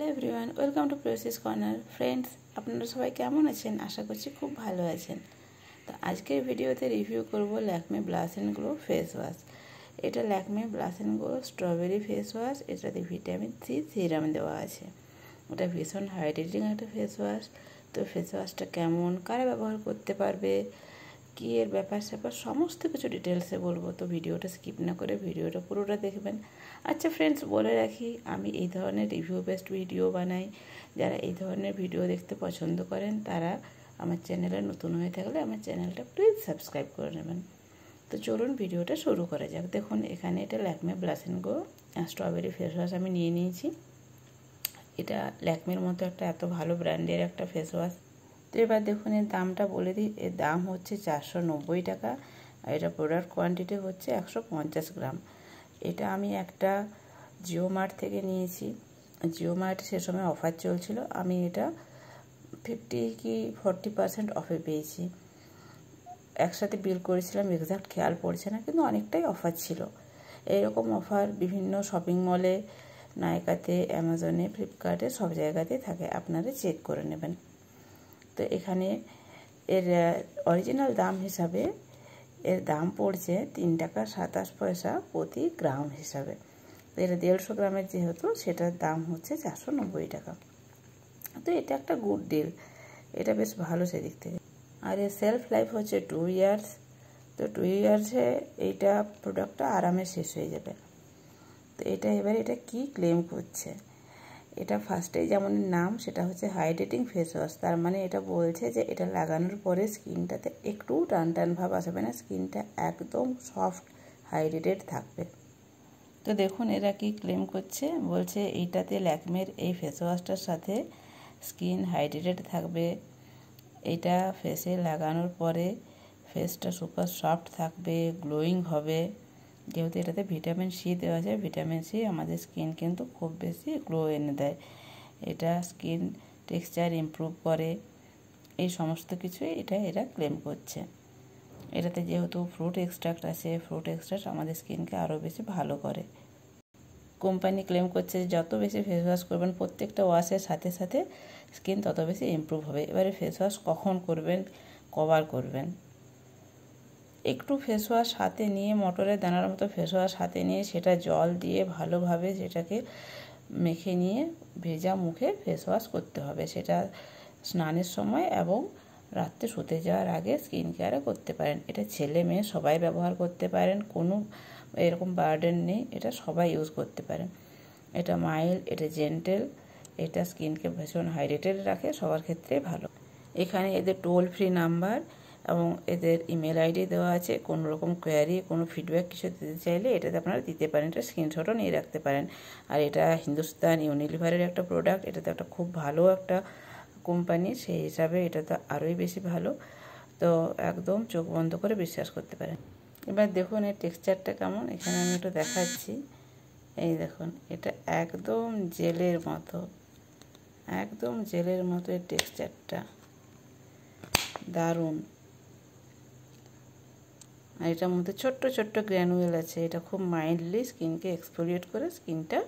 Hello everyone, welcome to precis corner. Friends, আপনারা সবাই কেমন আছেন? আশা করছি খুব ভালো আছেন। তো আজকের ভিডিওতে রিভিউ করব Lakme blush and glow face wash. এটা Lakme blush and glow strawberry face wash. এটাতে ভিটামিন সি সিরাম দেওয়া আছে। এটা ভীষণ হাইড্রেটিং একটা ফেস ওয়াশ। তো ফেস ওয়াশটা কেমন, কারা ব্যবহার করতে পারবে, কী এর ব্যাপার স্যাপার সমস্ত কিছু ডিটেলসে বলবো। তো ভিডিওটা স্কিপ না করে ভিডিওটা পুরোটা দেখবেন। আচ্ছা ফ্রেন্ডস, বলে রাখি আমি এই ধরনের রিভিউ বেসড ভিডিও বানাই। যারা এই ধরনের ভিডিও দেখতে পছন্দ করেন তারা আমার চ্যানেলে নতুন হয়ে থাকলে আমার চ্যানেলটা প্লিজ সাবস্ক্রাইব করে নেবেন। তো চলুন ভিডিওটা শুরু করা যাক। দেখুন এখানে এটা Lakme blush and glow strawberry face wash আমি নিয়ে নিয়েছি। এটা ল্যাকমের মতো একটা এত ভালো ব্র্যান্ডের একটা ফেস ওয়াশ। তো এবার দেখুন এর দামটা বলে দিই। এর দাম হচ্ছে 490 টাকা আর এটা প্রোডাক্ট কোয়ান্টিটি হচ্ছে 150 গ্রাম। এটা আমি একটা জিও মার্ট থেকে নিয়েছি। জিও মার্টে সে সময় অফার চলছিল, আমি এটা 50 কি 40% অফে পেয়েছি। একসাথে বিল করেছিলাম, এক্সাক্ট খেয়াল পড়ছে না, কিন্তু অনেকটাই অফার ছিল। এইরকম অফার বিভিন্ন শপিং মলে, নাইকাতে, অ্যামাজনে, ফ্লিপকার্টে সব জায়গাতেই থাকে, আপনারা চেক করে নেবেন। তো এখানে এর অরিজিনাল দাম হিসাবে এর দাম পড়ছে 3 টাকা 27 পয়সা প্রতি গ্রাম হিসাবে। তো এটা 150 গ্রামের যেহেতু সেটার দাম হচ্ছে 490 টাকা। তো এটা একটা গুড ডিল, এটা বেশ ভালো সেদিক থেকে। আর এর সেলফ লাইফ হচ্ছে 2 ইয়ার্স। তো 2 ইয়ার্সে এইটা প্রোডাক্টটা আরামে শেষ হয়ে যাবে। তো এটা এবার এটা কি ক্লেম করছে, এটা ফার্স্টে যেমন নাম সেটা হচ্ছে হাইড্রেটিং ফেস ওয়াশ। তার মানে এটা বলছে যে এটা লাগানোর পরে স্কিনটাতে একটু টান টান ভাব আসবে না, স্কিনটা একদম সফট হাইড্রেটেড থাকবে। তো দেখুন এরা কি ক্লেম করছে, বলছে এইটাতে ল্যাকমের এই ফেস ওয়াশটার সাথে স্কিন হাইড্রেটেড থাকবে। এটা ফেসে লাগানোর পরে ফেসটা সুপার সফট থাকবে, গ্লোয়িং হবে। যেহেতু এটাতে ভিটামিন সি দেওয়া আছে, ভিটামিন সি আমাদের স্কিন কিন্তু খুব বেশি গ্লো এনে দেয়। এটা স্কিন টেক্সচার ইমপ্রুভ করে, এই সমস্ত কিছুই এরা ক্লেম করছে। এটাতে যেহেতু ফ্রুট এক্সট্রাক্ট আছে, ফ্রুট এক্সট্রাক্ট আমাদের স্কিনকে আরও বেশি ভালো করে। কোম্পানি ক্লেম করছে যে যত বেশি ফেস ওয়াশ করবেন প্রত্যেকটা ওয়াশের সাথে সাথে স্কিন তত বেশি ইমপ্রুভ হবে। এবারে ফেস ওয়াশ কখন করবেন, কবার করবেন, একটু ফেস ওয়াশ হাতে নিয়ে, মটরের দানার মতো ফেস ওয়াশ হাতে নিয়ে সেটা জল দিয়ে ভালোভাবে সেটাকে মেখে নিয়ে ভেজা মুখে ফেস ওয়াশ করতে হবে। সেটা স্নানের সময় এবং রাত্রে শুতে যাওয়ার আগে স্কিন কেয়ারে করতে পারেন। এটা ছেলে মেয়ে সবাই ব্যবহার করতে পারেন, কোনো এরকম বার্ডেন নেই, এটা সবাই ইউজ করতে পারেন। এটা মাইল্ড, এটা জেন্টেল, এটা স্কিনকে ভীষণ হাইড্রেটেড রাখে, সবার ক্ষেত্রে ভালো। এখানে এদের টোল ফ্রি নাম্বার এবং এদের ইমেল আইডি দেওয়া আছে। কোনো রকম কোয়ারি, কোনো ফিডব্যাক কিছু দিতে চাইলে এটাতে আপনারা দিতে পারেন, এটা স্ক্রিনশটও নিয়ে রাখতে পারেন। আর এটা হিন্দুস্তান ইউনিলিভারের একটা প্রোডাক্ট, এটা তো একটা খুব ভালো একটা কোম্পানি, সেই হিসাবে এটা তো আরোই বেশি ভালো। তো একদম চোখ বন্ধ করে বিশ্বাস করতে পারেন। এবার দেখুন এর টেক্সচারটা কেমন, এখানে আমি একটু দেখাচ্ছি। এই দেখুন এটা একদম জেলের মতো, একদম জেলের মতো এর টেক্সচারটা, দারুণ। আর এটার মধ্যে ছোট্ট ছোট্ট গ্র্যানুয়েল আছে, এটা খুব মাইল্ডলি স্কিনকে এক্সফোলিয়েট করে স্কিনটা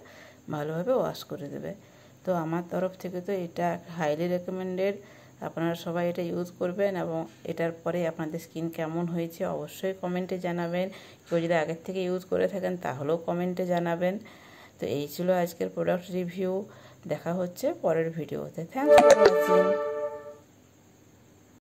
ভালোভাবে ওয়াশ করে দেবে। তো আমার তরফ থেকে তো এটা হাইলি রেকমেন্ডেড, আপনারা সবাই এটা ইউজ করবেন এবং এটার পরে আপনাদের স্কিন কেমন হয়েছে অবশ্যই কমেন্টে জানাবেন। কেউ যদি আগের থেকে ইউজ করে থাকেন তাহলেও কমেন্টে জানাবেন। তো এই ছিল আজকের প্রোডাক্ট রিভিউ, দেখা হচ্ছে পরের ভিডিওতে। Thanks for watching.